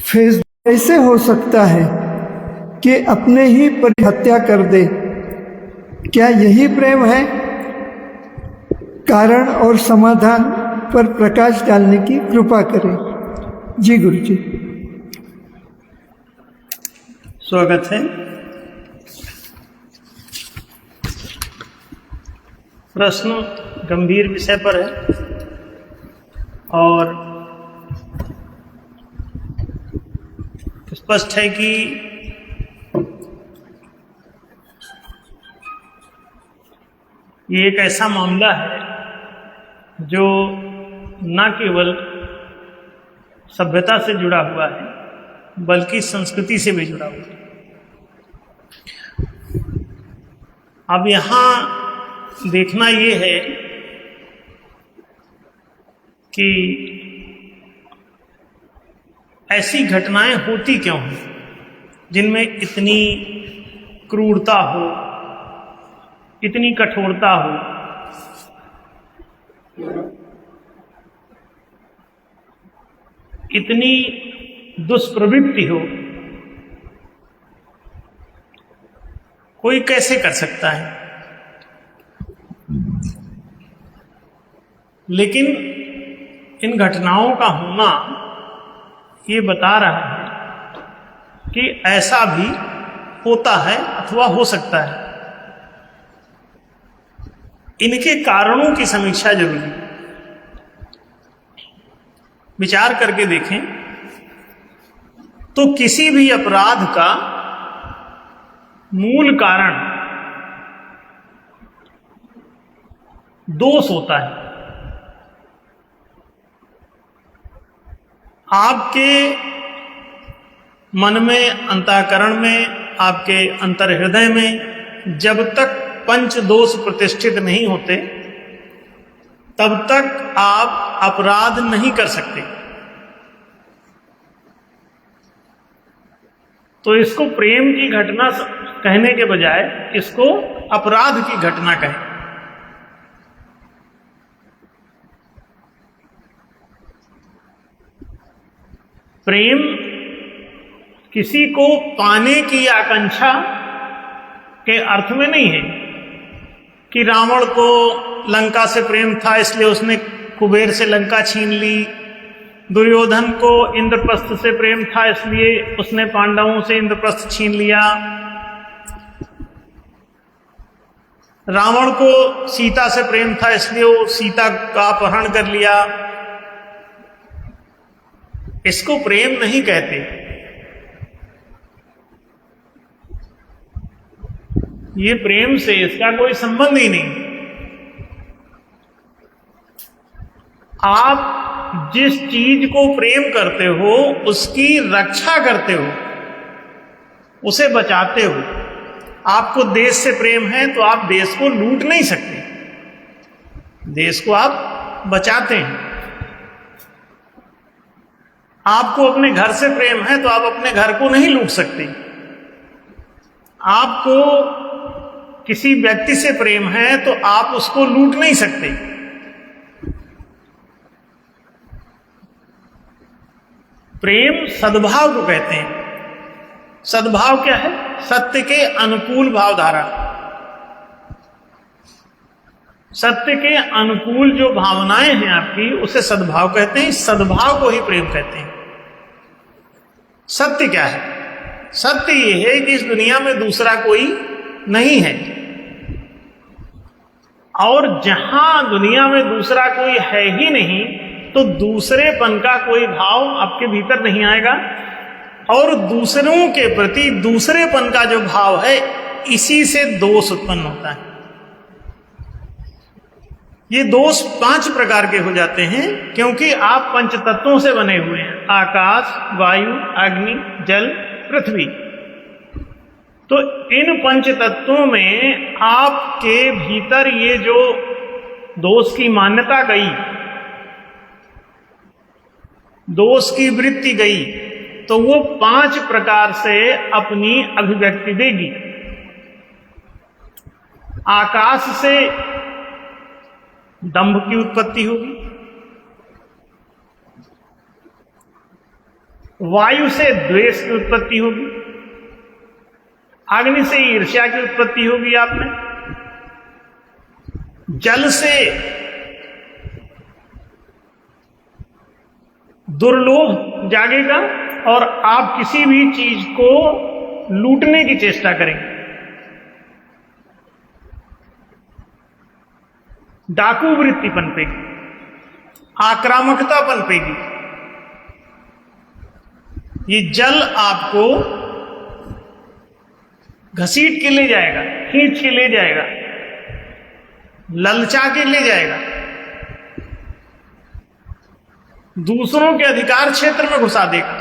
Face ऐसे हो सकता है कि अपने ही पर हत्या कर दे। क्या यही प्रेम है? कारण और समाधान पर प्रकाश डालने की कृपा करें। जी गुरु जी। स्वागत है। प्रश्न गंभीर विषय पर है और स्पष्ट है कि ये एक ऐसा मामला है जो न केवल सभ्यता से जुड़ा हुआ है बल्कि संस्कृति से भी जुड़ा हुआ है। अब यहाँ देखना ये है कि ऐसी घटनाएं होती क्यों हैं जिनमें इतनी क्रूरता हो, इतनी कठोरता हो, इतनी दुष्प्रवृत्ति हो। कोई कैसे कर सकता है? लेकिन इन घटनाओं का होना ये बता रहा है कि ऐसा भी होता है अथवा हो सकता है। इनके कारणों की समीक्षा जरूरी है। विचार करके देखें तो किसी भी अपराध का मूल कारण दोष होता है। आपके मन में, अंतःकरण में, आपके अंतर्हृदय में जब तक पंच दोष प्रतिष्ठित नहीं होते तब तक आप अपराध नहीं कर सकते। तो इसको प्रेम की घटना कहने के बजाय इसको अपराध की घटना कहें। प्रेम किसी को पाने की आकांक्षा के अर्थ में नहीं है कि रावण को लंका से प्रेम था इसलिए उसने कुबेर से लंका छीन ली, दुर्योधन को इंद्रप्रस्थ से प्रेम था इसलिए उसने पांडवों से इंद्रप्रस्थ छीन लिया, रावण को सीता से प्रेम था इसलिए वो सीता का अपहरण कर लिया। इसको प्रेम नहीं कहते। ये प्रेम से इसका कोई संबंध ही नहीं। आप जिस चीज को प्रेम करते हो उसकी रक्षा करते हो, उसे बचाते हो। आपको देश से प्रेम है तो आप देश को लूट नहीं सकते, देश को आप बचाते हैं। आपको अपने घर से प्रेम है तो आप अपने घर को नहीं लूट सकते। आपको किसी व्यक्ति से प्रेम है तो आप उसको लूट नहीं सकते। प्रेम सद्भाव को कहते हैं। सद्भाव क्या है? सत्य के अनुकूल भावधारा। सत्य के अनुकूल जो भावनाएं हैं आपकी, उसे सद्भाव कहते हैं। सद्भाव को ही प्रेम कहते हैं। सत्य क्या है? सत्य ये है कि इस दुनिया में दूसरा कोई नहीं है, और जहां दुनिया में दूसरा कोई है ही नहीं तो दूसरेपन का कोई भाव आपके भीतर नहीं आएगा, और दूसरों के प्रति दूसरेपन का जो भाव है इसी से दोष उत्पन्न होता है। ये दोष 5 प्रकार के हो जाते हैं क्योंकि आप पंच तत्वों से बने हुए हैं, आकाश, वायु, अग्नि, जल, पृथ्वी। तो इन पंच तत्वों में आपके भीतर ये जो दोष की मान्यता गई, दोष की वृत्ति गई, तो वो 5 प्रकार से अपनी अभिव्यक्ति देगी। आकाश से दंभ की उत्पत्ति होगी, वायु से द्वेष की उत्पत्ति होगी, अग्नि से ईर्ष्या की उत्पत्ति होगी आप में, जल से दुर्लोभ जागेगा और आप किसी भी चीज को लूटने की चेष्टा करेंगे। डाकू वृत्ति पनपेगी, आक्रामकता पनपेगी। ये जल आपको घसीट के ले जाएगा, खींच के ले जाएगा, ललचा के ले जाएगा, दूसरों के अधिकार क्षेत्र में घुसा देगा।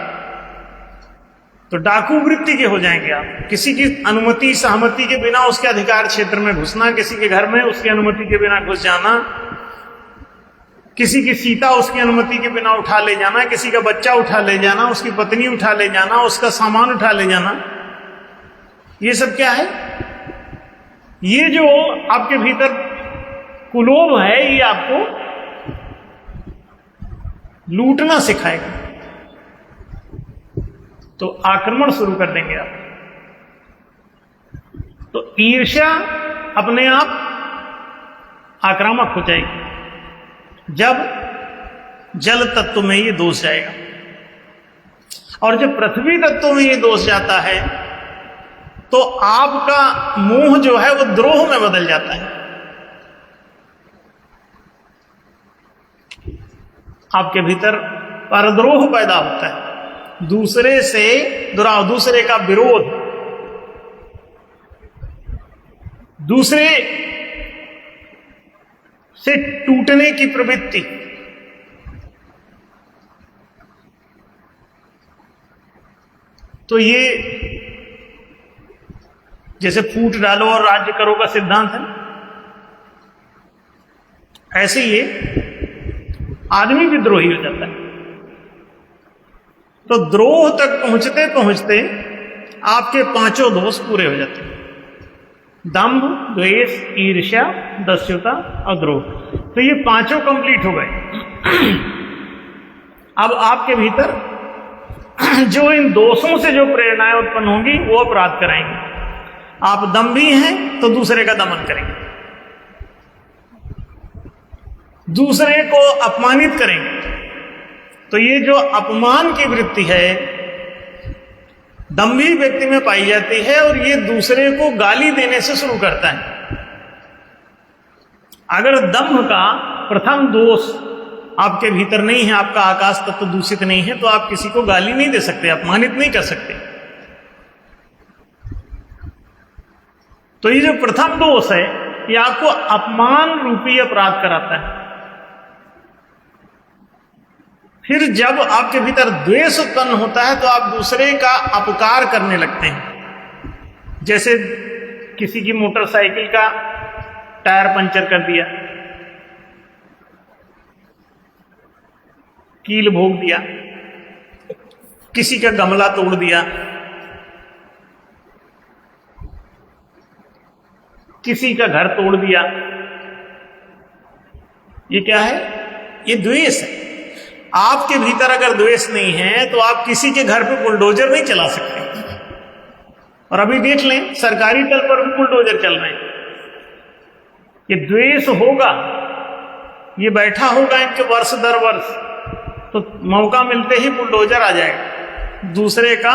तो डाकू वृत्ति के हो जाएंगे आप। किसी की अनुमति सहमति के बिना उसके अधिकार क्षेत्र में घुसना, किसी के घर में उसकी अनुमति के बिना घुस जाना, किसी की सीता उसकी अनुमति के बिना उठा ले जाना, किसी का बच्चा उठा ले जाना, उसकी पत्नी उठा ले जाना, उसका सामान उठा ले जाना, ये सब क्या है? ये जो आपके भीतर कुलोभ है, ये आपको लूटना सिखाएगा। तो आक्रमण शुरू कर देंगे आप। तो ईर्ष्या अपने आप आक्रामक हो जाएगी जब जल तत्व में ये दोष जाएगा। और जब पृथ्वी तत्व में ये दोष जाता है तो आपका मोह जो है वो द्रोह में बदल जाता है। आपके भीतर परद्रोह पैदा होता है, दूसरे से दुराव, दूसरे का विरोध, दूसरे से टूटने की प्रवृत्ति। तो ये जैसे फूट डालो और राज्य करो का सिद्धांत है, ऐसे ही ये आदमी विद्रोही हो जाता है। तो द्रोह तक पहुंचते पहुंचते आपके पांचों दोष पूरे हो जाते हैं: दंभ, द्वेष, ईर्ष्या, दस्युता और द्रोह। तो ये पांचों कंप्लीट हो गए। अब आपके भीतर जो इन दोषों से जो प्रेरणाएं उत्पन्न होंगी वो अपराध कराएंगे। आप दंभी हैं तो दूसरे का दमन करेंगे, दूसरे को अपमानित करेंगे। तो ये जो अपमान की वृत्ति है दंभी व्यक्ति में पाई जाती है और ये दूसरे को गाली देने से शुरू करता है। अगर दंभ का प्रथम दोष आपके भीतर नहीं है, आपका आकाश तत्व दूषित नहीं है, तो आप किसी को गाली नहीं दे सकते, अपमानित नहीं कर सकते। तो ये जो प्रथम दोष है ये आपको अपमान रूपी अपराध कराता है। फिर जब आपके भीतर द्वेष उत्पन्न होता है तो आप दूसरे का अपकार करने लगते हैं। जैसे किसी की मोटरसाइकिल का टायर पंचर कर दिया, कील भोग दिया, किसी का गमला तोड़ दिया, किसी का घर तोड़ दिया, ये क्या है? ये द्वेष है। आपके भीतर अगर द्वेष नहीं है तो आप किसी के घर पे बुलडोजर नहीं चला सकते। और अभी देख लें सरकारी तल पर भी बुलडोजर चल रहे हैं। ये द्वेष होगा, ये बैठा होगा इनके वर्ष दर वर्ष, तो मौका मिलते ही बुलडोजर आ जाएगा। दूसरे का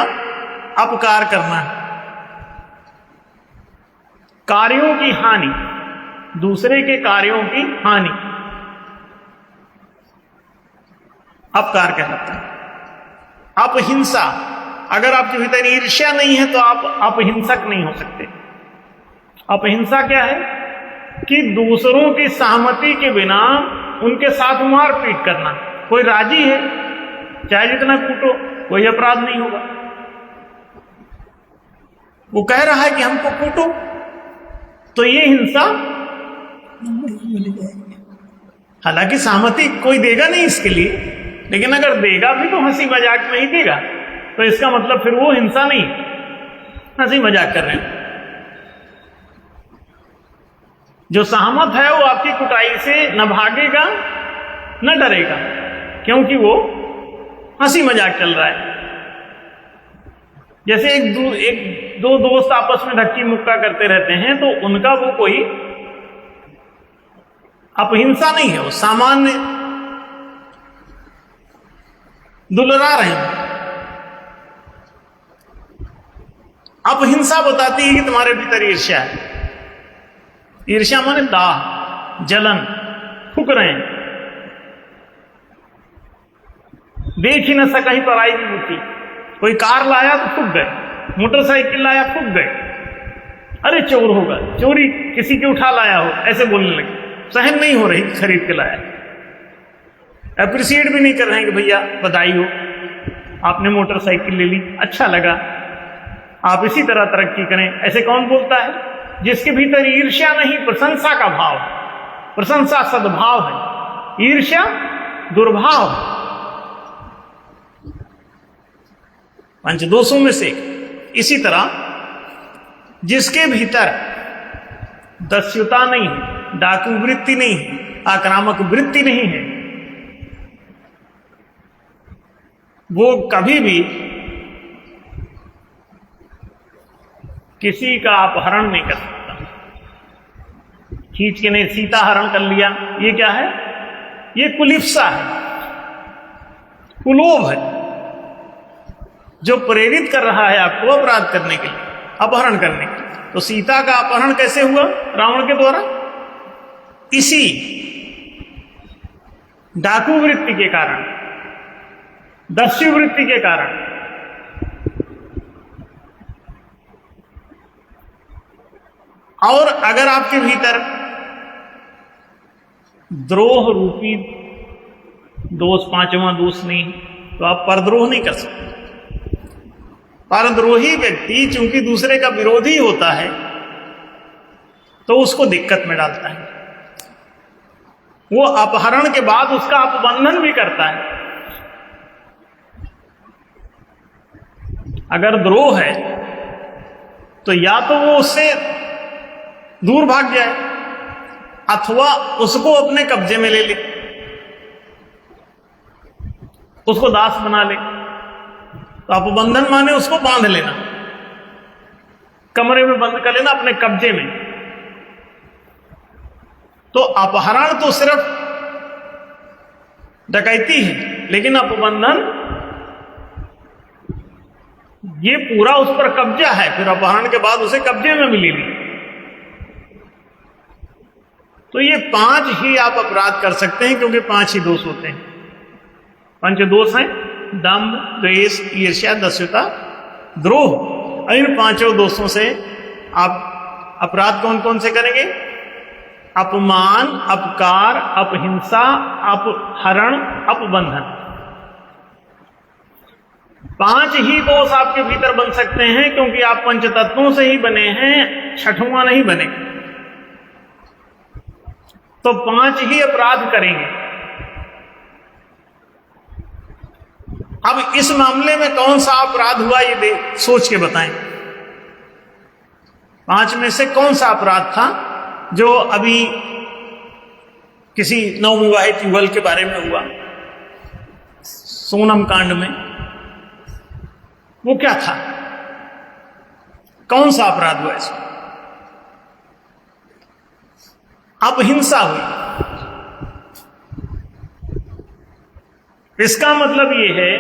अपकार करना है, कार्यों की हानि, दूसरे के कार्यों की हानि अपकार कहलाता है। अपहिंसा, अगर आपके भीतर ईर्ष्या नहीं है तो आप अपहिंसक नहीं हो सकते। अपहिंसा क्या है? कि दूसरों की सहमति के बिना उनके साथ मारपीट करना। कोई राजी है, चाहे जितना कूटो, कोई अपराध नहीं होगा। वो कह रहा है कि हमको कूटो, तो ये हिंसा, हालांकि सहमति कोई देगा नहीं इसके लिए, लेकिन अगर देगा भी तो हंसी मजाक में ही देगा। तो इसका मतलब फिर वो हिंसा नहीं, हंसी मजाक कर रहे हैं। जो सहमत है वो आपकी कुटाई से न भागेगा न डरेगा, क्योंकि वो हंसी मजाक चल रहा है। जैसे एक दो दोस्त आपस में धक्की मुक्का करते रहते हैं, तो उनका वो कोई अपहिंसा नहीं है, वो सामान्य दुलरा रहे हैं। अपहिंसा बताती है कि तुम्हारे भीतर ईर्ष्या है। ईर्ष्या माने दाह, जलन, फूक रहे हैं। देख ही न सका ही पराई विभूति। कोई कार लाया तो फूक गए, मोटरसाइकिल लाया फूक गए, अरे चोर होगा, चोरी किसी के उठा लाया हो, ऐसे बोलने लगे। सहन नहीं हो रही खरीद के लाया। अप्रिशिएट भी नहीं कर रहे हैं कि भैया बधाई हो, आपने मोटरसाइकिल ले ली, अच्छा लगा, आप इसी तरह तरक्की करें। ऐसे कौन बोलता है? जिसके भीतर ईर्ष्या नहीं, प्रशंसा का भाव है। प्रशंसा सद्भाव है, ईर्ष्या दुर्भाव है। पंचदोषों में से इसी तरह जिसके भीतर दस्युता नहीं है, डाकू वृत्ति नहीं है, आक्रामक वृत्ति नहीं है, वो कभी भी किसी का अपहरण नहीं कर सकता। खींच के ने सीता हरण कर लिया, ये क्या है? ये कुलिप्सा है, कुलोभ है, जो प्रेरित कर रहा है आपको अपराध करने के लिए, अपहरण करने के लिए। तो सीता का अपहरण कैसे हुआ? रावण के द्वारा। इसी डाकू वृत्ति के कारण, दस्यु वृत्ति के कारण। और अगर आपके भीतर द्रोह रूपी दोष, पांचवा दोष नहीं, तो आप परद्रोह नहीं कर सकते। परद्रोही व्यक्ति चूंकि दूसरे का विरोधी होता है, तो उसको दिक्कत में डालता है। वो अपहरण के बाद उसका अपबंधन भी करता है। अगर द्रोह है तो या तो वो उससे दूर भाग जाए, अथवा उसको अपने कब्जे में ले ले, उसको दास बना ले। तो अपबंधन माने उसको बांध लेना, कमरे में बंद कर लेना अपने कब्जे में। तो अपहरण तो सिर्फ डकैती है, लेकिन अपबंधन ये पूरा उस पर कब्जा है, फिर अपहरण के बाद उसे कब्जे में मिलेगी। तो ये 5 ही आप अपराध कर सकते हैं, क्योंकि 5 ही दोष होते हैं। पंचदोष हैं दंभ, द्वेष, ईर्ष्या, दस्युता, द्रोह। इन 5 दोषों से आप अपराध कौन कौन से करेंगे? अपमान, अपकार, अपहिंसा, अपहरण, अपबंधन। 5 ही दोष आपके भीतर बन सकते हैं, क्योंकि आप पंचतत्वों से ही बने हैं, छठवां नहीं बने। तो 5 ही अपराध करेंगे। अब इस मामले में कौन सा अपराध हुआ, ये सोच के बताएं। 5 में से कौन सा अपराध था जो अभी किसी नवविवाहित युगल के बारे में हुआ, सोनम कांड में? वो क्या था? कौन सा अपराध हुआ इसमें? अपहिंसा हुई। इसका मतलब यह है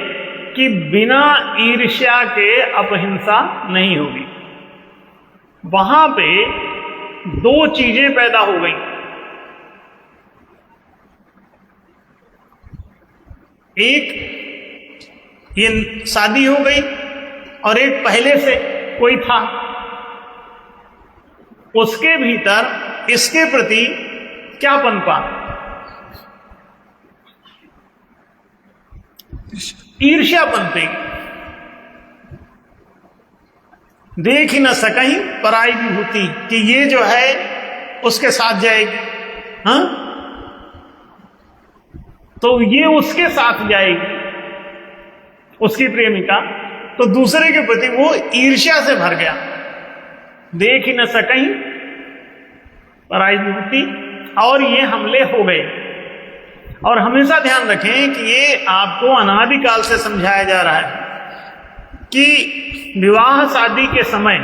कि बिना ईर्ष्या के अपहिंसा नहीं होगी। वहां पे 2 चीजें पैदा हो गई। एक ये शादी हो गई, और एक पहले से कोई था, उसके भीतर इसके प्रति क्या पनपा? ईर्ष्या पनपेगी। देख ही न सकहीं पराई विभूति, कि ये जो है उसके साथ जाएगी, हाँ, तो ये उसके साथ जाएगी, उसकी प्रेमिका। तो दूसरे के प्रति वो ईर्ष्या से भर गया। देख ही न सकहीं पराई विभूति, और ये हमले हो गए। और हमेशा ध्यान रखें कि ये आपको अनादिकाल से समझाया जा रहा है कि विवाह शादी के समय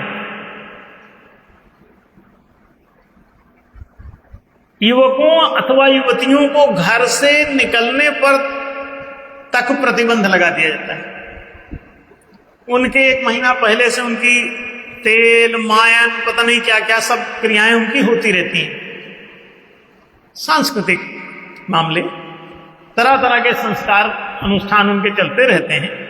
युवकों अथवा युवतियों को घर से निकलने पर तक प्रतिबंध लगा दिया जाता है। उनके 1 महीना पहले से उनकी तेल मायन पता नहीं क्या क्या सब क्रियाएं उनकी होती रहती हैं। सांस्कृतिक मामले, तरह तरह के संस्कार अनुष्ठान उनके चलते रहते हैं।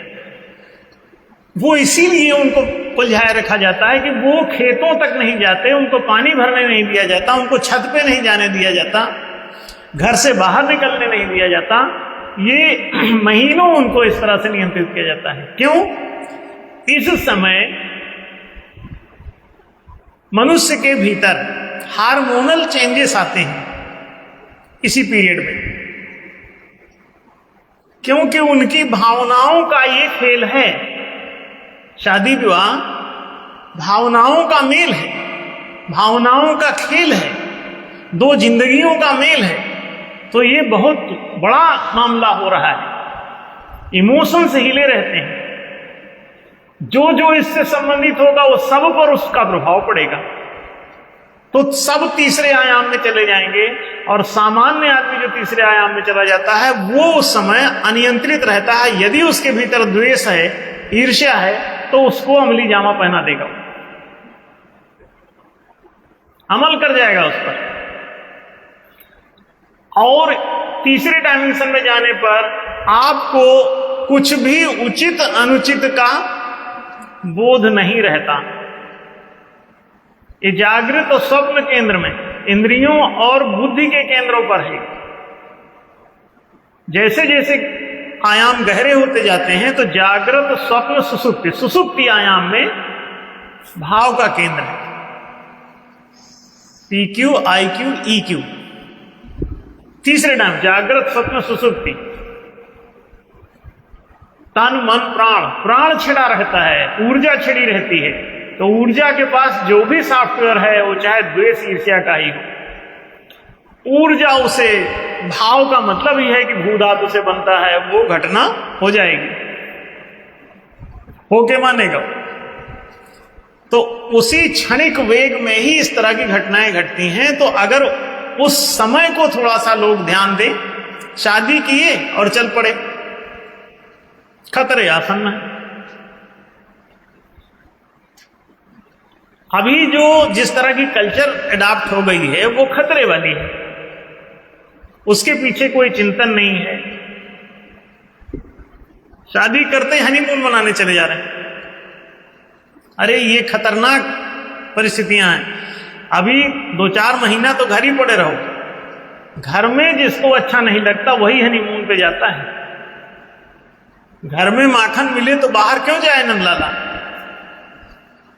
वो इसीलिए उनको उलझाए रखा जाता है कि वो खेतों तक नहीं जाते, उनको पानी भरने नहीं दिया जाता, उनको छत पे नहीं जाने दिया जाता, घर से बाहर निकलने नहीं दिया जाता। ये महीनों उनको इस तरह से नियंत्रित किया जाता है। क्यों? इस समय मनुष्य के भीतर हार्मोनल चेंजेस आते हैं इसी पीरियड में, क्योंकि उनकी भावनाओं का ये खेल है। शादी विवाह भावनाओं का मेल है, भावनाओं का खेल है, 2 जिंदगियों का मेल है। तो ये बहुत बड़ा मामला हो रहा है। इमोशंस हिले रहते हैं। जो जो इससे संबंधित होगा वो सब पर उसका प्रभाव पड़ेगा। तो सब तीसरे आयाम में चले जाएंगे, और सामान्य आदमी जो तीसरे आयाम में चला जाता है वो उस समय अनियंत्रित रहता है। यदि उसके भीतर द्वेष है, ईर्ष्या है, तो उसको अमली जामा पहना देगा, अमल कर जाएगा उस पर। और तीसरे डायमेंशन में जाने पर आपको कुछ भी उचित अनुचित का बोध नहीं रहता। ये जागृत और स्वप्न केंद्र में इंद्रियों और बुद्धि के केंद्रों पर है। जैसे जैसे आयाम गहरे होते जाते हैं तो जागृत स्वप्न सुसुप्ति, सुसुप्ति आयाम में भाव का केंद्र है। PQ IQ EQ तीसरे नाम जागृत स्वप्न सुसुप्ति। तन मन प्राण, प्राण छिड़ा रहता है, ऊर्जा छिड़ी रहती है। तो ऊर्जा के पास जो भी सॉफ्टवेयर है वो चाहे द्वेष ईर्ष्या का ही हो, ऊर्जा उसे, भाव का मतलब ही है कि भू धातु से बनता है, वो घटना हो जाएगी, होके मानेगा। तो उसी क्षणिक वेग में ही इस तरह की घटनाएं घटती हैं। तो अगर उस समय को थोड़ा सा लोग ध्यान दें, शादी किए और चल पड़े, खतरे आसन्न है। अभी जो जिस तरह की कल्चर अडॉप्ट हो गई है वो खतरे वाली है, उसके पीछे कोई चिंतन नहीं है। शादी करते हनीमून मनाने चले जा रहे हैं। अरे ये खतरनाक परिस्थितियां हैं। अभी 2-4 महीना तो घर ही पड़े रहो। घर में जिसको अच्छा नहीं लगता वही हनीमून पे जाता है। घर में माखन मिले तो बाहर क्यों जाए नंदलाला?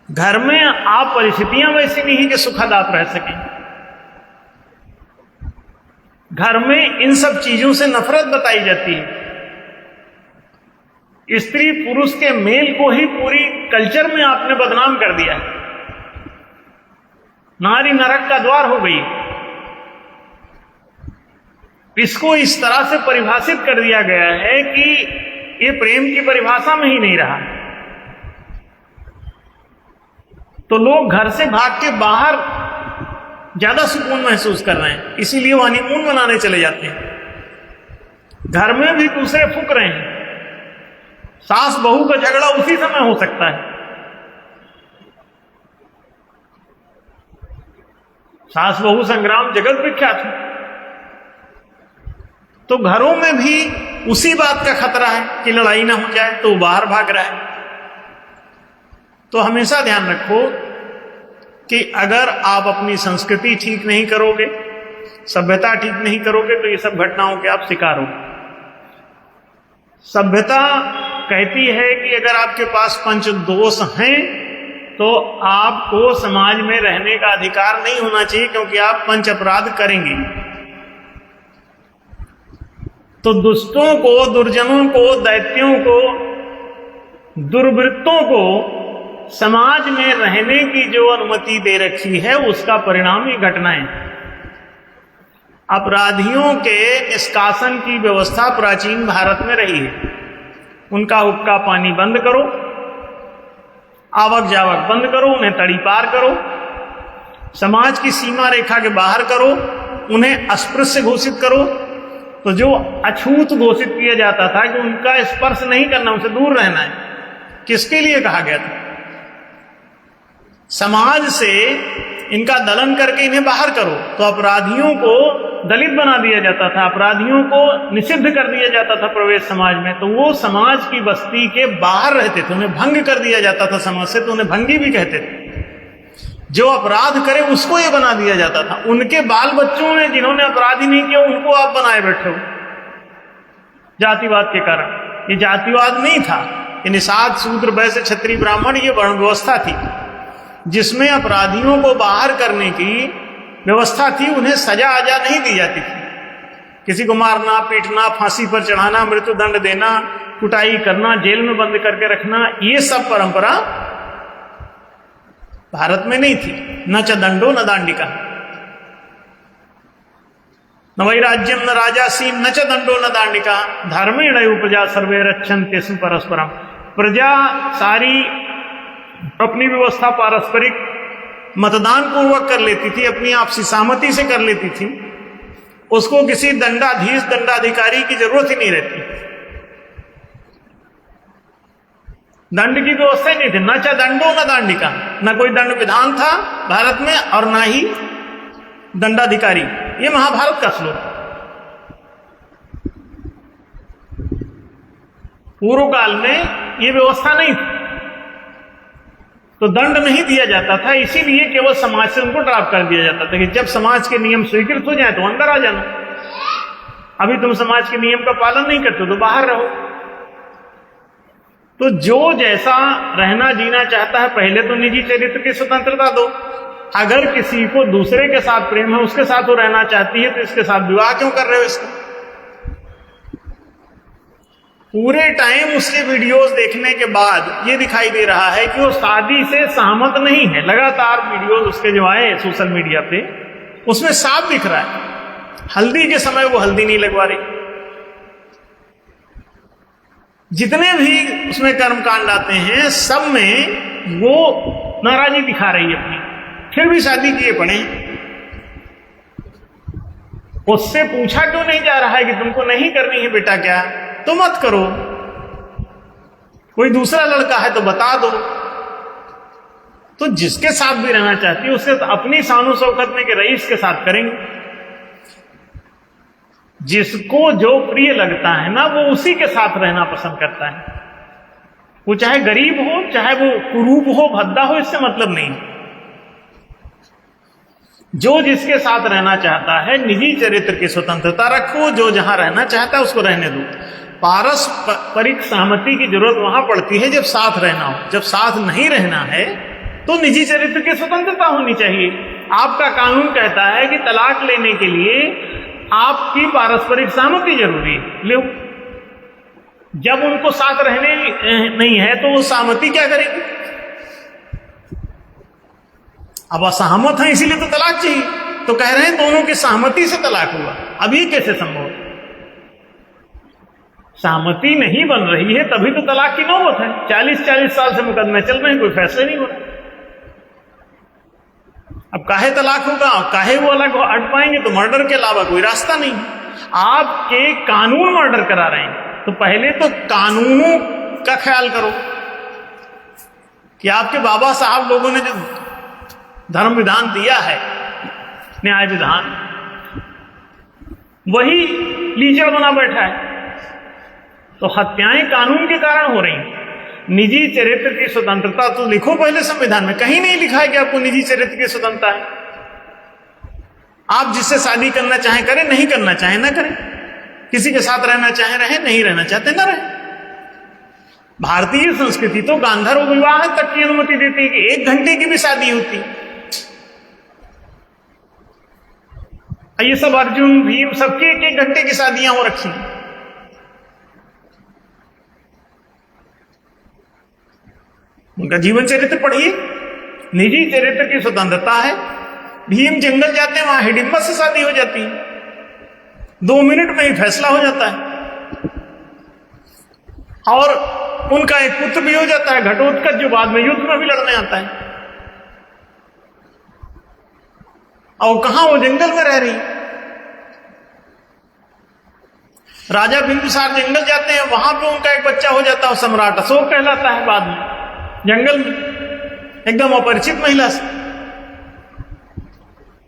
घर में आप परिस्थितियां वैसी नहीं कि सुखद आप रह सकें। घर में इन सब चीजों से नफरत बताई जाती है। स्त्री पुरुष के मेल को ही पूरी कल्चर में आपने बदनाम कर दिया है। नारी नरक का द्वार हो गई। इसको इस तरह से परिभाषित कर दिया गया है कि ये प्रेम की परिभाषा में ही नहीं रहा। तो लोग घर से भाग के बाहर ज्यादा सुकून महसूस कर रहे हैं, इसीलिए वो हनीमून मनाने चले जाते हैं। घर में भी दूसरे फूक रहे हैं। सास बहू का झगड़ा उसी समय हो सकता है। सास बहू संग्राम जगत विख्यात है। तो घरों में भी उसी बात का खतरा है कि लड़ाई ना हो जाए, तो बाहर भाग रहा है। तो हमेशा ध्यान रखो कि अगर आप अपनी संस्कृति ठीक नहीं करोगे, सभ्यता ठीक नहीं करोगे, तो ये सब घटनाओं के आप शिकार हो। सभ्यता कहती है कि अगर आपके पास पंच दोष हैं तो आपको समाज में रहने का अधिकार नहीं होना चाहिए, क्योंकि आप पंच अपराध करेंगे। तो दुष्टों को, दुर्जनों को, दैत्यों को, दुर्वृत्तों को समाज में रहने की जो अनुमति दे रखी है उसका परिणाम ये घटनाएं। अपराधियों के निष्कासन की व्यवस्था प्राचीन भारत में रही है। उनका हुक्का पानी बंद करो, आवक जावक बंद करो, उन्हें तड़ी पार करो, समाज की सीमा रेखा के बाहर करो, उन्हें अस्पृश्य घोषित करो। तो जो अछूत घोषित किया जाता था कि उनका स्पर्श नहीं करना, उनसे दूर रहना है, किसके लिए कहा गया था? समाज से इनका दलन करके इन्हें बाहर करो। तो अपराधियों को दलित बना दिया जाता था, अपराधियों को निषिद्ध कर दिया जाता था प्रवेश समाज में। तो वो समाज की बस्ती के बाहर रहते थे, उन्हें भंग कर दिया जाता था समाज से, तो उन्हें भंगी भी कहते थे। जो अपराध करे उसको ये बना दिया जाता था। उनके बाल बच्चों ने जिन्होंने अपराध ही नहीं किया उनको आप बनाए बैठे हो जातिवाद के कारण। ये जातिवाद नहीं था, ये निषाद शूद्र वैश्य क्षत्रिय ब्राह्मण ये वर्ण व्यवस्था थी जिसमें अपराधियों को बाहर करने की व्यवस्था थी। उन्हें सजा आजा नहीं दी जाती थी, किसी को मारना, पीटना, फांसी पर चढ़ाना, मृत्युदंड देना, कुटाई करना, जेल में बंद करके रखना, ये सब परंपरा भारत में नहीं थी। न च दंडो न दांडिका, न वैराज्यम न राजासीन, न च दंडो न दांडिका, धर्मेण उपजा सर्वे रक्षन्ते स्म परस्परम। प्रजा सारी अपनी व्यवस्था पारस्परिक मतदान पूर्वक कर लेती थी, अपनी आपसी सहमति से कर लेती थी। उसको किसी दंडाधीश दंडाधिकारी की जरूरत ही नहीं रहती। दंड की व्यवस्था ही नहीं थी। न च दंडो न दांडिका, न कोई दंड विधान था भारत में और ना ही दंडाधिकारी। ये महाभारत का श्लोक। पूर्व काल में ये व्यवस्था नहीं थी, तो दंड नहीं दिया जाता था। इसीलिए केवल समाज से उनको ड्राफ्ट कर दिया जाता था कि जब समाज के नियम स्वीकृत हो जाए तो अंदर आ जाना, अभी तुम समाज के नियम का पालन नहीं करते तो बाहर रहो। तो जो जैसा रहना जीना चाहता है, पहले तो निजी चरित्र की स्वतंत्रता दो। अगर किसी को दूसरे के साथ प्रेम है, उसके साथ वो रहना चाहती है, तो इसके साथ विवाह क्यों कर रहे हो इसका? पूरे टाइम उसके वीडियोस देखने के बाद ये दिखाई दे रहा है कि वो शादी से सहमत नहीं है। लगातार वीडियोस उसके जो आए सोशल मीडिया पे, उसमें साफ दिख रहा है हल्दी के समय वो हल्दी नहीं लगवा रही। जितने भी उसमें कर्मकांड आते हैं सब में वो नाराजगी दिखा रही है अपनी, फिर भी शादी किए पड़े। उससे पूछा क्यों नहीं जा रहा है कि तुमको नहीं करनी है बेटा क्या, तो मत करो। कोई दूसरा लड़का है तो बता दो। तो जिसके साथ भी रहना चाहती है उससे तो अपनी शानो शौकत में के रईस के साथ करेंगे। जिसको जो प्रिय लगता है ना, वो उसी के साथ रहना पसंद करता है। वो चाहे गरीब हो, चाहे वो कुरूप हो, भद्दा हो, इससे मतलब नहीं। जो जिसके साथ रहना चाहता है, निजी चरित्र की स्वतंत्रता रखो। जो जहां रहना चाहता है उसको रहने दो। पारस्परिक सहमति की जरूरत वहां पड़ती है जब साथ रहना हो। जब साथ नहीं रहना है तो निजी चरित्र की स्वतंत्रता होनी चाहिए। आपका कानून कहता है कि तलाक लेने के लिए आपकी पारस्परिक सहमति जरूरी है, लो। जब उनको साथ रहने नहीं है तो वो सहमति क्या करेगी? अब असहमत है इसीलिए तो तलाक चाहिए। तो कह रहे हैं दोनों की सहमति से तलाक हुआ। अब ये कैसे संभव? सहमति नहीं बन रही है तभी तो तलाक की नौबत है। 40-40 साल से मुकदमे चल रहे हैं, कोई फैसले नहीं हो रहे। अब काहे तलाक होगा, काहे वो अलग हट पाएंगे? तो मर्डर के अलावा कोई रास्ता नहीं। आपके कानून मर्डर करा रहे हैं, तो पहले तो कानूनों का ख्याल करो कि आपके बाबा साहब लोगों ने जो धर्म विधान दिया है, न्याय विधान, वही लीचड़ बना बैठा है। तो हत्याएं कानून के कारण हो रही हैं। निजी चरित्र की स्वतंत्रता तो लिखो पहले संविधान में। कहीं नहीं लिखा है कि आपको निजी चरित्र की स्वतंत्रता है। आप जिससे शादी करना चाहें करें, नहीं करना चाहें ना करें। किसी के साथ रहना चाहें रहें, नहीं रहना चाहते ना रहें। भारतीय संस्कृति तो गांधर्व विवाह तक की अनुमति देती है कि 1 घंटे की भी शादी होती। ये सब अर्जुन भीम सबकी 1-1 घंटे की शादियां हो रखी हैं। उनका जीवन चरित्र पढ़िए। निजी चरित्र की स्वतंत्रता है। भीम जंगल जाते हैं, वहां हिडिंबा से शादी हो जाती है। 2 मिनट में ही फैसला हो जाता है। और उनका एक पुत्र भी हो जाता है घटोत्कच, जो बाद में युद्ध में भी लड़ने आता है। और कहां वो जंगल में रह रही। राजा बिंदुसार जंगल जाते हैं, वहां पे उनका एक बच्चा हो जाता है, सम्राट अशोक कहलाता है बाद में, जंगल में एकदम अपरिचित महिला से।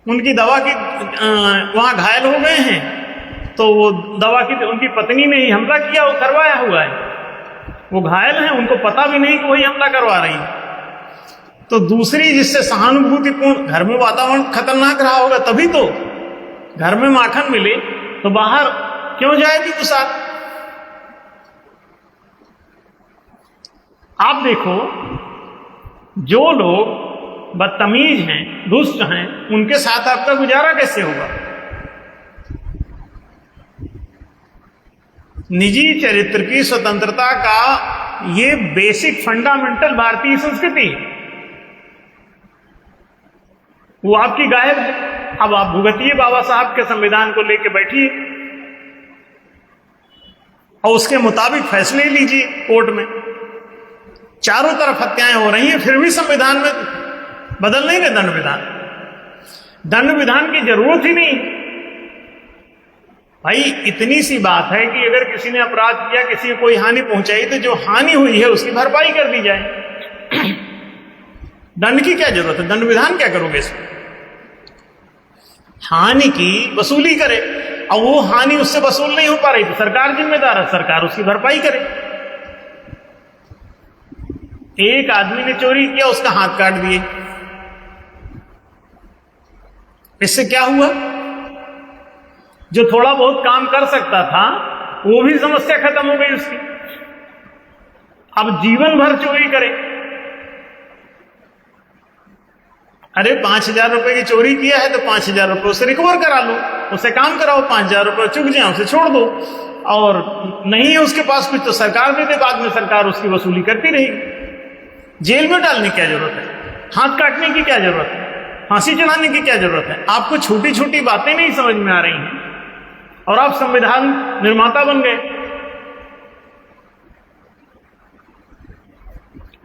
उनकी दवा की वहां घायल हो गए हैं, तो वो दवा की उनकी पत्नी ने ही हमला किया, वो करवाया हुआ है, वो घायल हैं, उनको पता भी नहीं कि वही हमला करवा रही है। तो दूसरी जिससे सहानुभूतिपूर्ण, घर में वातावरण खतरनाक रहा होगा तभी तो, घर में माखन मिले तो बाहर क्यों जाए बिंदुसार। आप देखो, जो लोग बदतमीज हैं, दुष्ट हैं, उनके साथ आपका गुजारा कैसे होगा। निजी चरित्र की स्वतंत्रता का ये बेसिक फंडामेंटल भारतीय संस्कृति, वो आपकी गायब है। अब आप भुगतिए बाबा साहब के संविधान को लेकर बैठिए और उसके मुताबिक फैसले लीजिए कोर्ट में। चारों तरफ हत्याएं हो रही हैं, फिर भी संविधान में बदल नहीं रहे दंड विधान। दंड विधान की जरूरत ही नहीं भाई। इतनी सी बात है कि अगर किसी ने अपराध किया, किसी को कोई हानि पहुंचाई, तो जो हानि हुई है उसकी भरपाई कर दी जाए। दंड की क्या जरूरत है, दंड विधान क्या करोगे इसमें। हानि की वसूली करे, और वो हानि उससे वसूल नहीं हो पा रही तो सरकार जिम्मेदार है, सरकार उसकी भरपाई करे। एक आदमी ने चोरी किया, उसका हाथ काट दिए, इससे क्या हुआ। जो थोड़ा बहुत काम कर सकता था वो भी समस्या खत्म हो गई उसकी। अब जीवन भर चोरी करे। अरे 5,000 रुपए की चोरी किया है तो 5,000 रुपए उसे रिकवर करा लो, उसे काम कराओ, 5,000 रुपए चुक जाए उसे छोड़ दो, और नहीं है उसके पास कुछ तो सरकार दे दे, बाद में सरकार उसकी वसूली करती रहेगी। जेल में डालने की क्या जरूरत है, हाथ काटने की क्या जरूरत है, फांसी चढ़ाने की क्या जरूरत है। आपको छोटी छोटी बातें नहीं समझ में आ रही हैं और आप संविधान निर्माता बन गए।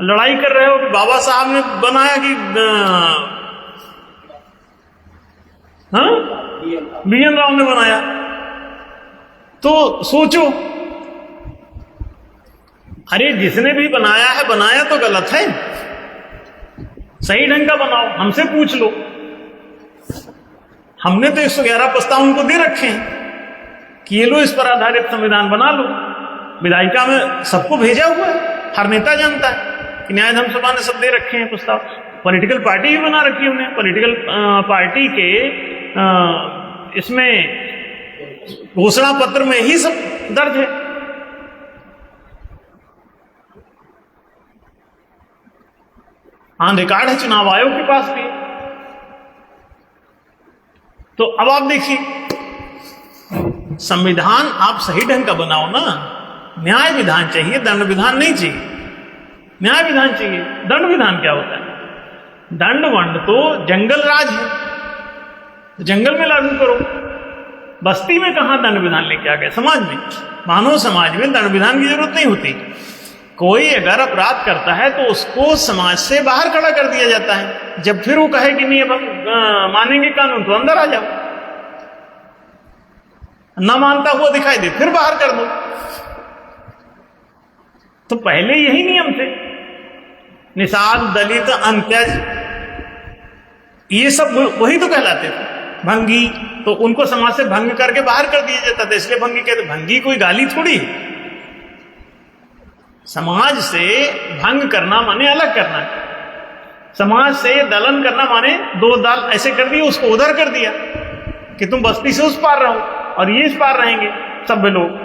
लड़ाई कर रहे हो कि बाबा साहब ने बनाया कि बी.एन. राव ने बनाया, तो सोचो। अरे जिसने भी बनाया है, बनाया तो गलत है, सही ढंग का बनाओ, हमसे पूछ लो। हमने तो 111 प्रस्ताव उनको दे रखे हैं कि ये लो, इस पर आधारित संविधान बना लो। विधायिका में सबको भेजा हुआ है, हर नेता जानता है कि न्याय धर्म सभा ने सब दे रखे हैं प्रस्ताव। पॉलिटिकल पार्टी भी बना रखी है उन्हें, पॉलिटिकल पार्टी के इसमें घोषणा पत्र में ही सब दर्ज है। रिकॉर्ड है चुनाव आयोग के पास भी। तो अब आप देखिए, संविधान आप सही ढंग का बनाओ ना। न्याय विधान चाहिए, दंड विधान नहीं चाहिए। न्याय विधान चाहिए। दंड विधान क्या होता है? दंड वंड तो जंगल राज है, तो जंगल में लागू करो। बस्ती में कहां दंड विधान लेके आ गए? समाज में, मानव समाज में दंड विधान की जरूरत नहीं होती। कोई अगर अपराध करता है तो उसको समाज से बाहर खड़ा कर दिया जाता है। जब फिर वो कहे कि नहीं अब हम मानेंगे कानून, तो अंदर आ जाओ। ना मानता हुआ दिखाई दे, फिर बाहर कर दो। तो पहले यही नियम थे। निषाद, दलित, अंत्यज, ये सब वही तो कहलाते थे। भंगी, तो उनको समाज से भंग करके बाहर कर दिया जाता था, इसलिए भंगी कहते। भंगी कोई गाली थोड़ी। समाज से भंग करना माने अलग करना। समाज से दलन करना माने दो दल ऐसे कर दिए, उसको उधर कर दिया कि तुम बस्ती से उस पार रहो और ये इस पार रहेंगे सभ्य लोग।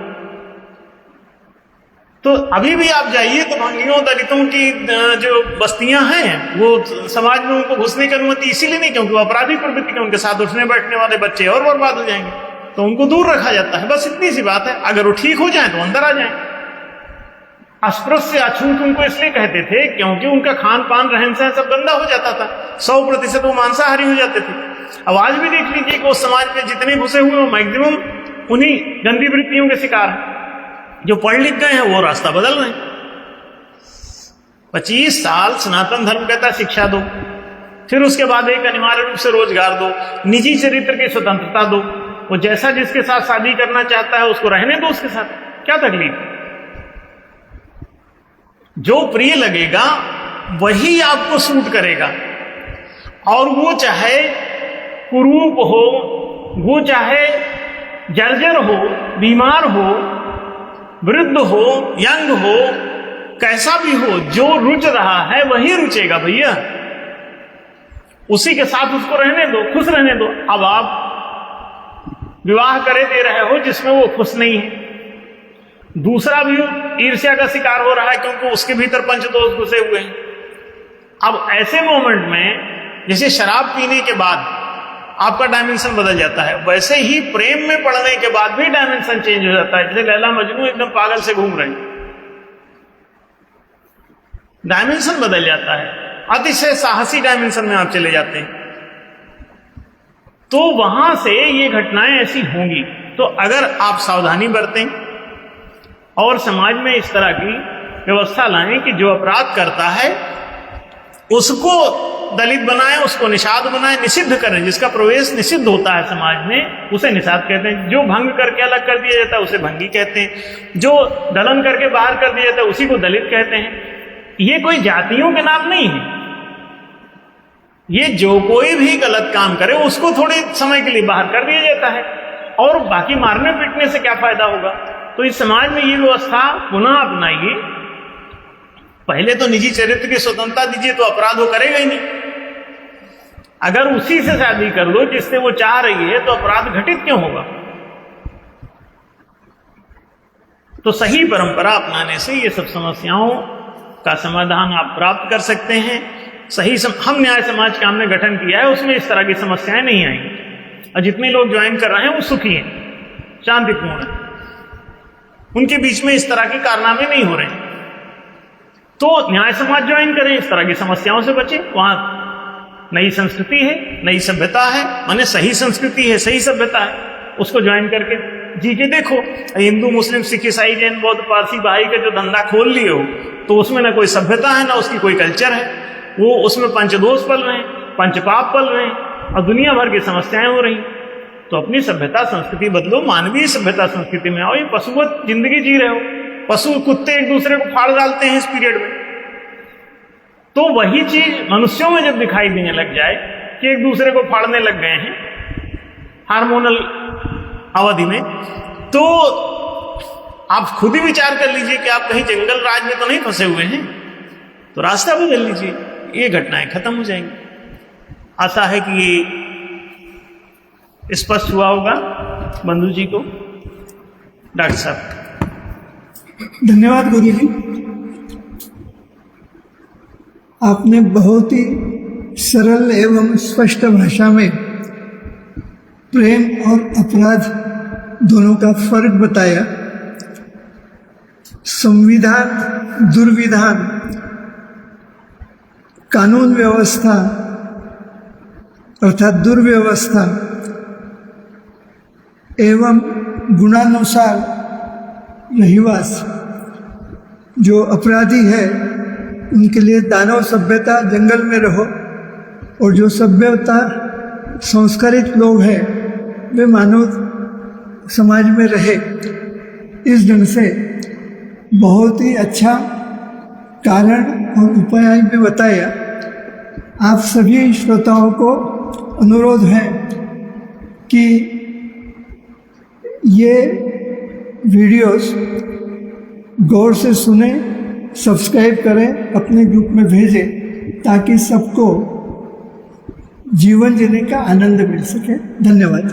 तो अभी भी आप जाइए तो भंगियों, दलितों की जो बस्तियां हैं, वो समाज में उनको घुसने की अनुमति इसीलिए नहीं क्योंकि वो अपराधी प्रवृत्ति के, उनके साथ उठने बैठने वाले बच्चे और बर्बाद हो जाएंगे, तो उनको दूर रखा जाता है। बस इतनी सी बात है। अगर वो ठीक हो जाए तो अंदर आ जाए। अस्पृश्य, अछूत उनको इसलिए कहते थे क्योंकि उनका खान पान, रहन सहन सब गंदा हो जाता था। 100% वो मांसाहारी हो जाते थे। अब आज भी देख लीजिए कि उस समाज में जितने घुसे हुए वो मैक्सिमम उन्हीं गंदी वृत्तियों के शिकार हैं। जो पढ़ लिख गए हैं वो रास्ता बदल रहे हैं। 25 साल सनातन धर्म कहता है शिक्षा दो, फिर उसके बाद एक अनिवार्य रूप से रोजगार दो, निजी चरित्र की स्वतंत्रता दो, वो जैसा जिसके साथ शादी करना चाहता है उसको रहने दो उसके साथ, क्या तकलीफ? जो प्रिय लगेगा वही आपको सूट करेगा, और वो चाहे कुरूप हो, वो चाहे जर्जर हो, बीमार हो, वृद्ध हो, यंग हो, कैसा भी हो, जो रुच रहा है वही रुचेगा भैया, उसी के साथ उसको रहने दो, खुश रहने दो। अब आप विवाह करे दे रहे हो जिसमें वो खुश नहीं है, दूसरा भी ईर्ष्या का शिकार हो रहा है क्योंकि उसके भीतर पंचदोष घुसे हुए हैं। अब ऐसे मोमेंट में जैसे शराब पीने के बाद आपका डायमेंशन बदल जाता है, वैसे ही प्रेम में पड़ने के बाद भी डायमेंशन चेंज हो जाता है। जैसे लैला मजनू एकदम पागल से घूम रहे हैं, डायमेंशन बदल जाता है, अतिशय साहसी डायमेंशन में आप चले जाते हैं। तो वहां से ये घटनाएं ऐसी होंगी। तो अगर आप सावधानी बरतें और समाज में इस तरह की व्यवस्था लाएं कि जो अपराध करता है उसको दलित बनाएं, उसको निषाद बनाएं, निषिद्ध करें। जिसका प्रवेश निषिद्ध होता है समाज में उसे निषाद कहते हैं, जो भंग करके अलग कर दिया जाता है उसे भंगी कहते हैं, जो दलन करके बाहर कर दिया जाता है उसी को दलित कहते हैं। ये कोई जातियों के नाम नहीं है, ये जो कोई भी गलत काम करे उसको थोड़े समय के लिए बाहर कर दिया जाता है, और बाकी मारने पीटने से क्या फायदा होगा। तो इस समाज में ये व्यवस्था पुनः अपनाइए। पहले तो निजी चरित्र की स्वतंत्रता दीजिए तो अपराध वो करेगा ही नहीं। अगर उसी से शादी कर लो जिससे वो चाह रही है तो अपराध घटित क्यों होगा। तो सही परंपरा अपनाने से ये सब समस्याओं का समाधान आप प्राप्त कर सकते हैं। हम न्याय समाज का हमने गठन किया है, उसमें इस तरह की समस्याएं नहीं आएंगी, और जितने लोग ज्वाइन कर रहे हैं वो सुखी हैं, शांतिपूर्ण हैं, उनके बीच में इस तरह के कारनामे नहीं हो रहे हैं। तो न्याय समाज ज्वाइन करें, इस तरह की समस्याओं से बचें। वहां नई संस्कृति है, नई सभ्यता है, माने सही संस्कृति है, सही सभ्यता है, उसको ज्वाइन करके जी के देखो। हिंदू मुस्लिम सिख ईसाई जैन बौद्ध पारसी भाई का जो धंधा खोल लिए हो तो उसमें ना कोई सभ्यता है ना उसकी कोई कल्चर है, वो उसमें पंचदोष पल रहे हैं, पंचपाप पल रहे हैं, और दुनिया भर की समस्याएं हो रही। तो अपनी सभ्यता संस्कृति बदलो, मानवीय सभ्यता संस्कृति में आओ। ये पशुवत जिंदगी जी रहे हो, पशु कुत्ते एक दूसरे को फाड़ डालते हैं इस पीरियड में, तो वही चीज मनुष्यों में जब दिखाई देने लग जाए कि एक दूसरे को फाड़ने लग गए हैं हार्मोनल अवधि में, तो आप खुद ही विचार कर लीजिए कि आप कहीं जंगल राज में तो नहीं फंसे हुए हैं, तो रास्ता बदल लीजिए, ये घटनाएं खत्म हो जाएंगी। आशा है कि ये स्पष्ट हुआ होगा बंधु जी को। डॉक्टर साहब धन्यवाद गुरु जी, आपने बहुत ही सरल एवं स्पष्ट भाषा में प्रेम और अपराध दोनों का फर्क बताया। संविधान, दुर्विधान, कानून व्यवस्था अर्थात दुर्व्यवस्था एवं गुणानुसार रहवास, जो अपराधी है उनके लिए दानव सभ्यता, जंगल में रहो, और जो सभ्यता संस्कारित लोग हैं वे मानव समाज में रहे। इस ढंग से बहुत ही अच्छा कारण और उपाय भी बताया। आप सभी श्रोताओं को अनुरोध है कि ये वीडियोस गौर से सुने, सब्सक्राइब करें, अपने ग्रुप में भेजें, ताकि सबको जीवन जीने का आनंद मिल सके। धन्यवाद।